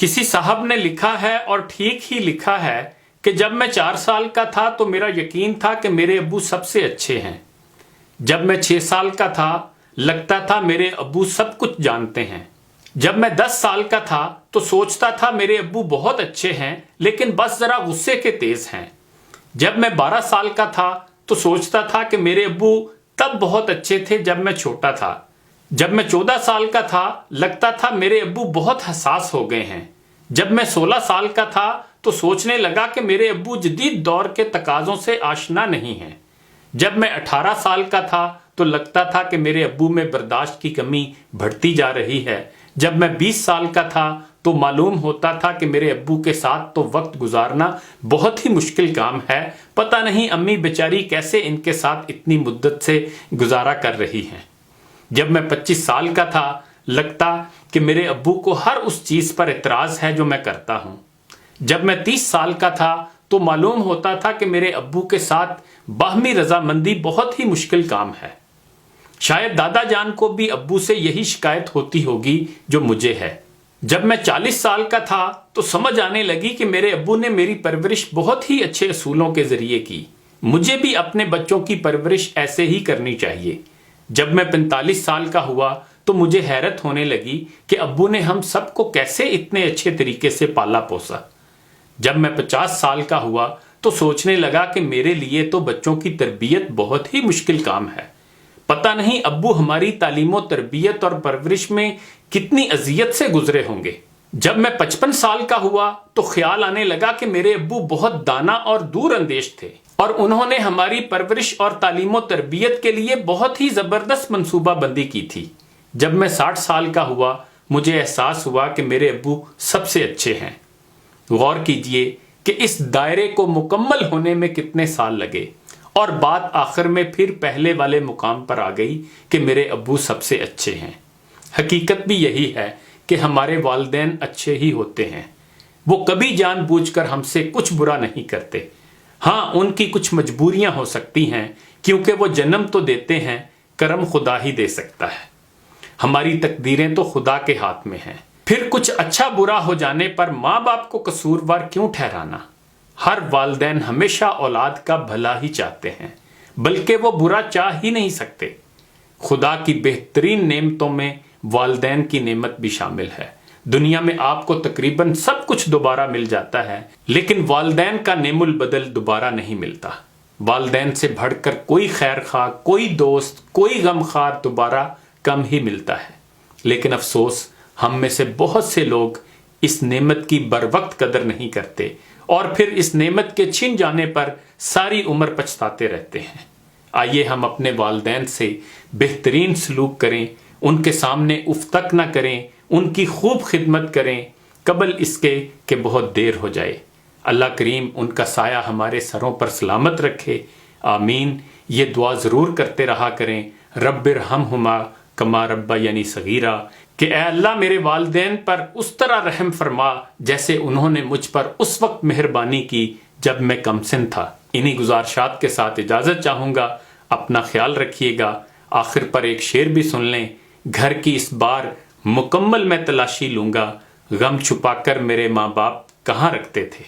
کسی صاحب نے لکھا ہے اور ٹھیک ہی لکھا ہے کہ جب میں 4 سال کا تھا تو میرا یقین تھا کہ میرے ابو سب سے اچھے ہیں۔ جب میں 6 سال کا تھا لگتا تھا میرے ابو سب کچھ جانتے ہیں۔ جب میں 10 سال کا تھا تو سوچتا تھا میرے ابو بہت اچھے ہیں لیکن بس ذرا غصے کے تیز ہیں۔ جب میں 12 سال کا تھا تو سوچتا تھا کہ میرے ابو تب بہت اچھے تھے جب میں چھوٹا تھا۔ جب میں 14 سال کا تھا لگتا تھا میرے ابو بہت حساس ہو گئے ہیں۔ جب میں 16 سال کا تھا تو سوچنے لگا کہ میرے ابو جدید دور کے تقاضوں سے آشنا نہیں ہیں۔ جب میں 18 سال کا تھا تو لگتا تھا کہ میرے ابو میں برداشت کی کمی بڑھتی جا رہی ہے۔ جب میں 20 سال کا تھا تو معلوم ہوتا تھا کہ میرے ابو کے ساتھ تو وقت گزارنا بہت ہی مشکل کام ہے۔ پتہ نہیں امی بیچاری کیسے ان کے ساتھ اتنی مدت سے گزارا کر رہی ہیں۔ جب میں 25 سال کا تھا لگتا کہ میرے ابو کو ہر اس چیز پر اعتراض ہے جو میں کرتا ہوں۔ جب میں 30 سال کا تھا تو معلوم ہوتا تھا کہ میرے ابو کے ساتھ باہمی رضامندی بہت ہی مشکل کام ہے۔ شاید دادا جان کو بھی ابو سے یہی شکایت ہوتی ہوگی جو مجھے ہے۔ جب میں 40 سال کا تھا تو سمجھ آنے لگی کہ میرے ابو نے میری پرورش بہت ہی اچھے اصولوں کے ذریعے کی۔ مجھے بھی اپنے بچوں کی پرورش ایسے ہی کرنی چاہیے۔ جب میں 45 سال کا ہوا تو مجھے حیرت ہونے لگی کہ ابو نے ہم سب کو کیسے اتنے اچھے طریقے سے پالا پوسا۔ جب میں 50 سال کا ہوا تو سوچنے لگا کہ میرے لیے تو بچوں کی تربیت بہت ہی مشکل کام ہے۔ پتہ نہیں ابو ہماری تعلیم و تربیت اور پرورش میں کتنی اذیت سے گزرے ہوں گے۔ جب میں 55 سال کا ہوا تو خیال آنے لگا کہ میرے ابو بہت دانا اور دور اندیش تھے اور انہوں نے ہماری پرورش اور تعلیم و تربیت کے لیے بہت ہی زبردست منصوبہ بندی کی تھی۔ جب میں 60 سال کا ہوا مجھے احساس ہوا کہ میرے ابو سب سے اچھے ہیں۔ غور کیجئے کہ اس دائرے کو مکمل ہونے میں کتنے سال لگے اور بات آخر میں پھر پہلے والے مقام پر آ گئی کہ میرے ابو سب سے اچھے ہیں۔ حقیقت بھی یہی ہے کہ ہمارے والدین اچھے ہی ہوتے ہیں۔ وہ کبھی جان بوجھ کر ہم سے کچھ برا نہیں کرتے۔ ہاں ان کی کچھ مجبوریاں ہو سکتی ہیں کیونکہ وہ جنم تو دیتے ہیں، کرم خدا ہی دے سکتا ہے۔ ہماری تقدیریں تو خدا کے ہاتھ میں ہیں۔ پھر کچھ اچھا برا ہو جانے پر ماں باپ کو قصوروار کیوں ٹھہرانا؟ ہر والدین ہمیشہ اولاد کا بھلا ہی چاہتے ہیں بلکہ وہ برا چاہ ہی نہیں سکتے۔ خدا کی بہترین نعمتوں میں والدین کی نعمت بھی شامل ہے۔ دنیا میں آپ کو تقریباً سب کچھ دوبارہ مل جاتا ہے لیکن والدین کا نعم البدل دوبارہ نہیں ملتا۔ والدین سے بڑھ کر کوئی خیر خواہ، کوئی دوست، کوئی غم خوار دوبارہ کم ہی ملتا ہے۔ لیکن افسوس ہم میں سے بہت سے لوگ اس نعمت کی بر وقت قدر نہیں کرتے اور پھر اس نعمت کے چھن جانے پر ساری عمر پچھتاتے رہتے ہیں۔ آئیے ہم اپنے والدین سے بہترین سلوک کریں، ان کے سامنے اف تک نہ کریں، ان کی خوب خدمت کریں قبل اس کے کہ بہت دیر ہو جائے۔ اللہ کریم ان کا سایہ ہمارے سروں پر سلامت رکھے، آمین۔ یہ دعا ضرور کرتے رہا کریں، رب ارحمہما کما ربیانی صغیرا، کہ اے اللہ میرے والدین پر اس طرح رحم فرما جیسے انہوں نے مجھ پر اس وقت مہربانی کی جب میں کم سن تھا۔ انہی گزارشات کے ساتھ اجازت چاہوں گا۔ اپنا خیال رکھیے گا۔ آخر پر ایک شعر بھی سن لیں۔ گھر کی اس بار مکمل میں تلاشی لوں گا، غم چھپا کر میرے ماں باپ کہاں رکھتے تھے۔